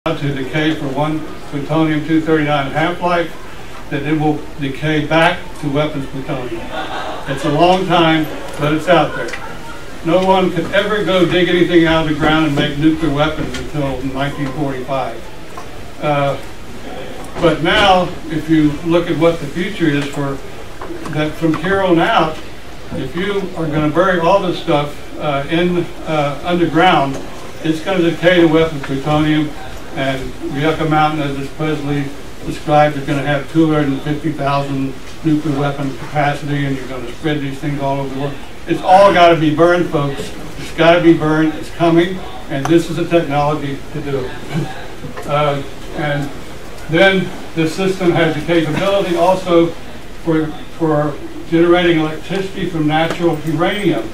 to decay for one plutonium-239 half-life, that it will decay back to weapons plutonium. It's a long time, but it's out there. No one could ever go dig anything out of the ground and make nuclear weapons until 1945. But now, if you look at what the future is for that, from here on out, if you are going to bury all this stuff underground, it's going to decay to weapons plutonium, and Yucca Mountain, as it's presently described, is going to have 250,000 nuclear weapon capacity, and you're going to spread these things all over the world. It's all got to be burned, folks. It's got to be burned. It's coming, and this is the technology to do it. And then the system has the capability also for generating electricity from natural uranium.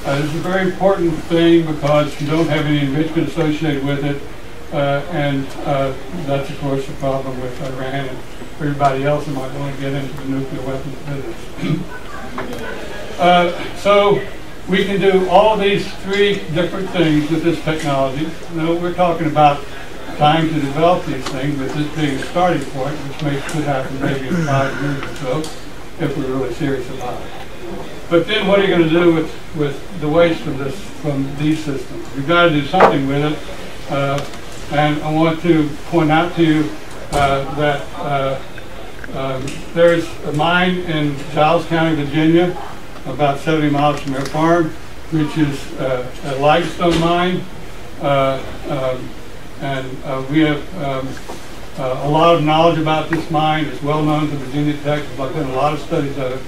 This is a very important thing because you don't have any enrichment associated with it, and that's, of course, the problem with Iran and everybody else who might want to get into the nuclear weapons business. So we can do all of these three different things with this technology. Now, we're talking about time to develop these things, with this being a starting point, which could happen maybe in 5 years or so, if we're really serious about it. But then what are you going to do with the waste from these systems? You've got to do something with it. And I want to point out to you that there's a mine in Giles County, Virginia, about 70 miles from their farm, which is a limestone mine. We have a lot of knowledge about this mine. It's well known to Virginia Tech. I've done a lot of studies of it.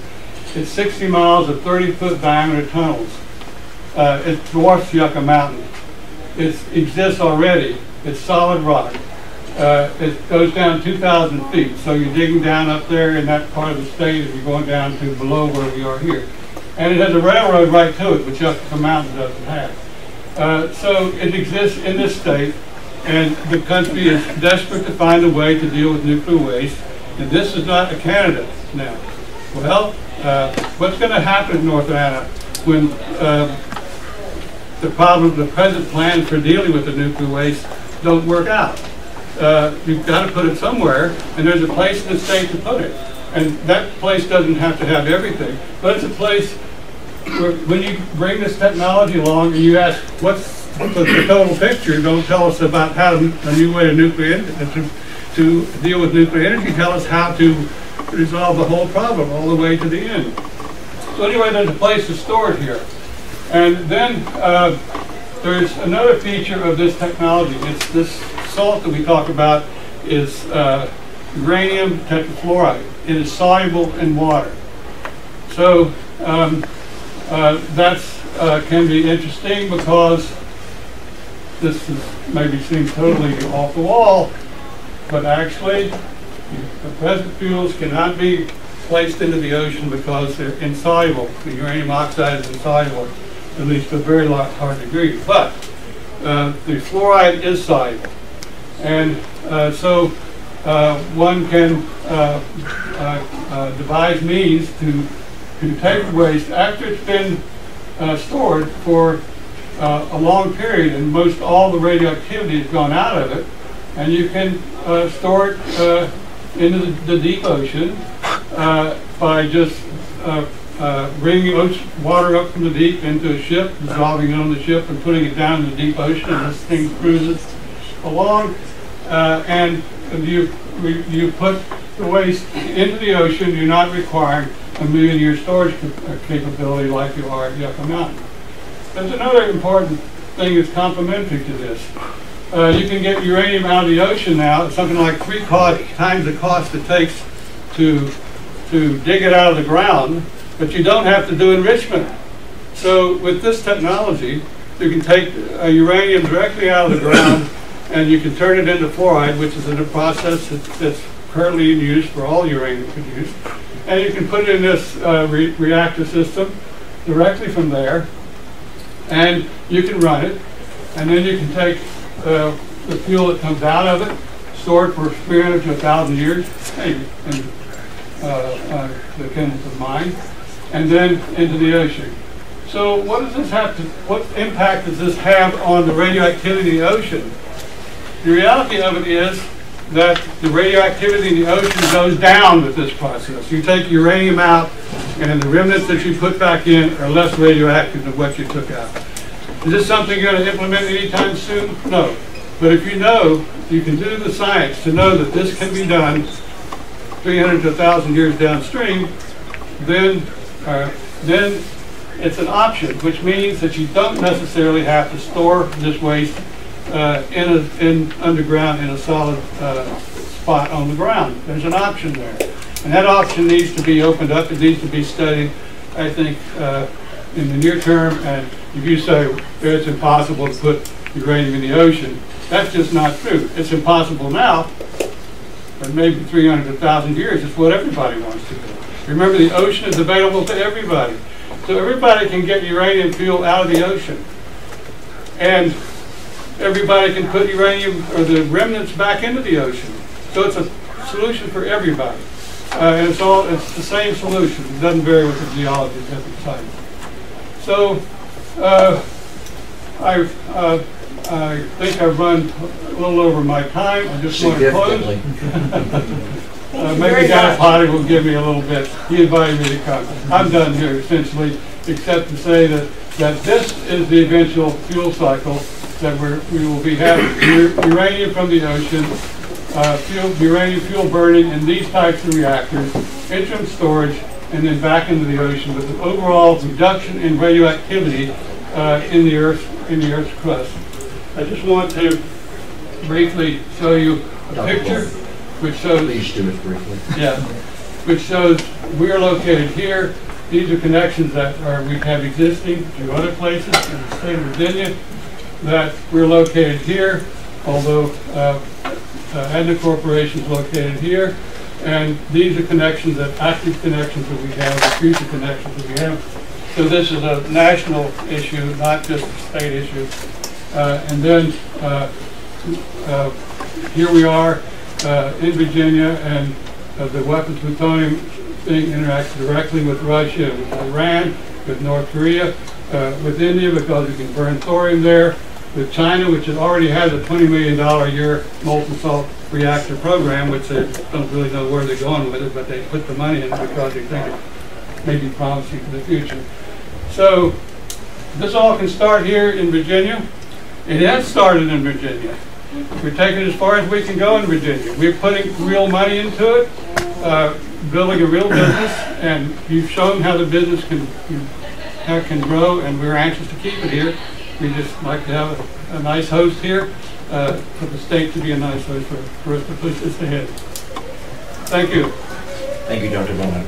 It's 60 miles of 30-foot diameter tunnels. It dwarfs Yucca Mountain. It exists already. It's solid rock. It goes down 2,000 feet. So you're digging down up there in that part of the state, and you're going down to below where we are here. And it has a railroad right to it, which Yucca Mountain doesn't have. So it exists in this state, and the country is desperate to find a way to deal with nuclear waste. And this is not a candidate now. Well, what's going to happen in North Atlanta when the present plan for dealing with the nuclear waste don't work out? You've got to put it somewhere, and there's a place in the state to put it. And that place doesn't have to have everything, but it's a place where, when you bring this technology along and you ask, what's the total picture? Don't tell us about how a new way to deal with nuclear energy. Tell us how to resolve the whole problem all the way to the end. So anyway, there's a place to store it here. And then there's another feature of this technology. It's this salt that we talk about is uranium tetrafluoride. It is soluble in water. So that can be interesting because this maybe seems totally off the wall, but actually the present fuels cannot be placed into the ocean because they're insoluble. The uranium oxide is insoluble, at least to a very hard degree. But the fluoride is soluble. And so one can devise means to take the waste after it's been stored for a long period, and most all the radioactivity has gone out of it, and you can store it into the deep ocean by just bringing water up from the deep into a ship, dissolving it on the ship, and putting it down in the deep ocean, and this thing cruises along. And you put the waste into the ocean. You're not requiring a million-year storage capability like you are at Yucca Mountain. There's another important thing that's complementary to this. You can get uranium out of the ocean now at something like 3 times the cost it takes to dig it out of the ground, but you don't have to do enrichment. So with this technology, you can take uranium directly out of the ground, and you can turn it into fluoride, which is in a process that's currently in use for all uranium produced. And you can put it in this reactor system directly from there, and you can run it, and then you can take the fuel that comes out of it, store it for 300 to 1,000 years, maybe, in the chemical mine, and then into the ocean. So what impact does this have on the radioactivity in the ocean? the reality of it is that the radioactivity in the ocean goes down with this process. You take uranium out, and the remnants that you put back in are less radioactive than what you took out. Is this something you're going to implement anytime soon? No. But if you know, you can do the science to know that this can be done 300 to 1,000 years downstream, then it's an option, which means that you don't necessarily have to store this waste in underground in a solid spot on the ground. There's an option there. And that option needs to be opened up. It needs to be studied, I think, in the near term. And if you say it's impossible to put uranium in the ocean, that's just not true. It's impossible now, but maybe 300 to 1,000 years is what everybody wants to do. Remember, the ocean is available to everybody. So everybody can get uranium fuel out of the ocean. And everybody can put uranium or the remnants back into the ocean. So it's a solution for everybody. And it's the same solution. It doesn't vary with the geology at different sites. So I think I've run a little over my time. I just want to close. Maybe Dennis Potty will give me a little bit. He invited me to come. I'm done here essentially, except to say that this is the eventual fuel cycle that we will be having uranium from the ocean, uranium fuel burning in these types of reactors, interim storage, and then back into the ocean with an overall reduction in radioactivity in the Earth's crust. I just want to briefly show you a picture which shows. Please do it briefly. Yeah, which shows we are located here. These are connections that we have existing to other places in the state of Virginia. That we're located here, although Adna Corporation is located here, and these are connections, active connections that we have, the future connections that we have. So this is a national issue, not just a state issue. And then here we are in Virginia, and the weapons plutonium thing interacts directly with Russia, with Iran, with North Korea, with India, because we can burn thorium there, with China, which already has a $20 million a year molten salt reactor program, which they don't really know where they're going with it, but they put the money in it because they think it may be promising for the future. So this all can start here in Virginia. It has started in Virginia. We're taking it as far as we can go in Virginia. We're putting real money into it, building a real business, and you've shown how the business can grow, and we're anxious to keep it here. We just like to have a nice host here, for the state to be a nice host for us to push this ahead. Thank you. Thank you, Dr. Bowman.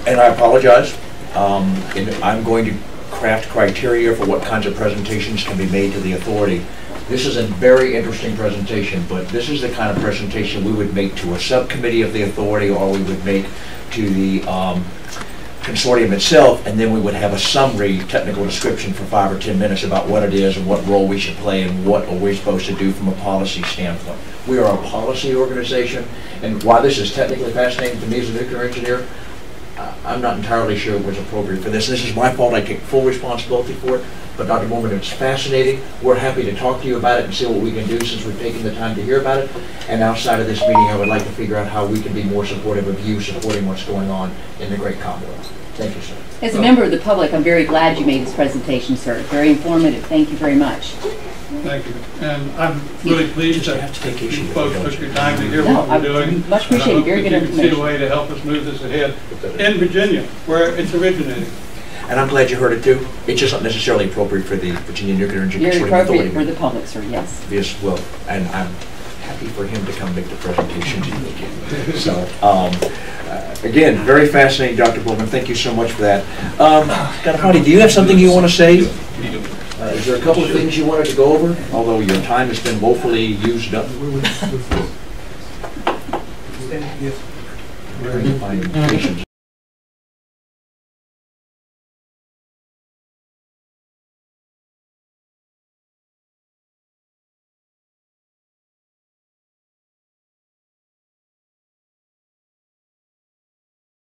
And I apologize. I'm going to craft criteria for what kinds of presentations can be made to the authority. This is a very interesting presentation, but this is the kind of presentation we would make to a subcommittee of the authority, or we would make to the consortium itself, and then we would have a summary technical description for 5 or 10 minutes about what it is and what role we should play and what are we supposed to do from a policy standpoint. We are a policy organization, and while this is technically fascinating to me as a nuclear engineer, I'm not entirely sure it was appropriate for this. This is my fault. I take full responsibility for it. But Dr. Bowman, it's fascinating. We're happy to talk to you about it and see what we can do since we've taken the time to hear about it. And outside of this meeting, I would like to figure out how we can be more supportive of you supporting what's going on in the Great Commonwealth. Thank you, sir. As a member of the public, I'm very glad you made this presentation, sir. Very informative. Thank you very much. Thank you. And I'm really pleased that have to take issue you folks took your time to hear what we're doing. Much appreciated. Very good information. See a way to help us move this ahead in Virginia, where it's originating. And I'm glad you heard it too. It's just not necessarily appropriate for the Virginia Nuclear Energy Consortium. Very appropriate for the public, sir, yes. Yes, well, and I'm happy for him to come make the presentation to you again. So, again, very fascinating, Dr. Bowman. Thank you so much for that. Dr. Hardy, do you have something you want to say? Is there a couple of things you wanted to go over? Although your time has been woefully used up. Very fine patience.